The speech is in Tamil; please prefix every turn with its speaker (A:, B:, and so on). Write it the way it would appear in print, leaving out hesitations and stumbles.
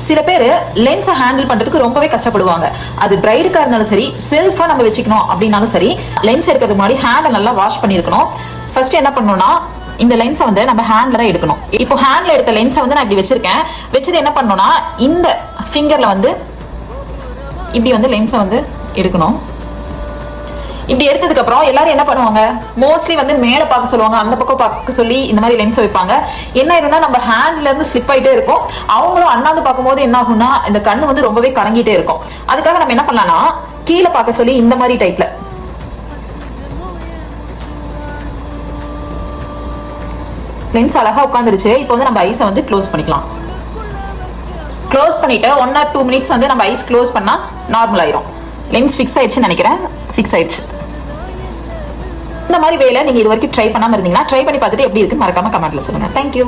A: சில பேர் லென்ஸை ஹேண்டில் பண்றதுக்கு ரொம்பவே கஷ்டப்படுவாங்க. அது பிரைடுக்கா இருந்தாலும் சரி, செல்ஃபா நம்ம வச்சுக்கணும் அப்படின்னாலும் சரி, லென்ஸ் எடுக்கிறதுக்கு முன்னாடி ஹேண்டை நல்லா வாஷ் பண்ணிருக்கணும். ஃபர்ஸ்ட் என்ன பண்ணணும்னா, இந்த லென்ஸை வந்து நம்ம ஹேண்ட்ல தான் எடுக்கணும். இப்போ ஹேண்ட்ல எடுத்த லென்ஸை வந்து நான் இப்படி வச்சிருக்கேன். வச்சது என்ன பண்ணணும்னா, இந்த ஃபிங்கர்ல வந்து இப்படி வந்து லென்ஸை வந்து எடுக்கணும். இப்படி எடுத்ததுக்கு அப்புறம் எல்லாரும் என்ன பண்ணுவாங்க, மோஸ்ட்லி வந்து மேல பார்க்க சொல்லுவாங்க, அந்த பக்கம் பார்க்க சொல்லி இந்த மாதிரி லென்ஸ் வைப்பாங்க. என்ன ஆயிரும்னா, நம்ம ஹேண்ட்ல இருந்து ஸ்லிப் ஆயிட்டே இருக்கும். அவங்களும் அண்ணாந்து பார்க்கும்போது என்ன ஆகும்னா, இந்த கண்ணு வந்து ரொம்பவே கரங்கிட்டே இருக்கும். அதுக்காக நம்ம என்ன பண்ணலாம்னா, கீழே பார்க்க சொல்லி இந்த மாதிரி டைப்ல லென்ஸ் அழகா உட்காந்துருச்சு. இப்போ வந்து நம்ம ஐஸை வந்து க்ளோஸ் பண்ணிக்கலாம். க்ளோஸ் பண்ணிட்டு 1 or 2 minutes வந்து நம்ம ஐஸ் க்ளோஸ் பண்ணா நார்மல் ஆயிரும். லென்ஸ் ஃபிக்ஸ் ஆயிடுச்சுன்னு நினைக்கிறேன். ஃபிக்ஸ் ஆயிடுச்சு. இந்த மாதிரி வேலை நீங்க இது வரைக்கும் ட்ரை பண்ணாம இருந்தீங்கன்னா ட்ரை பண்ணி பார்த்துட்டு எப்படி இருக்குன்னு மறக்காம கமெண்ட்ல சொல்லுங்க. தேங்க்யூ.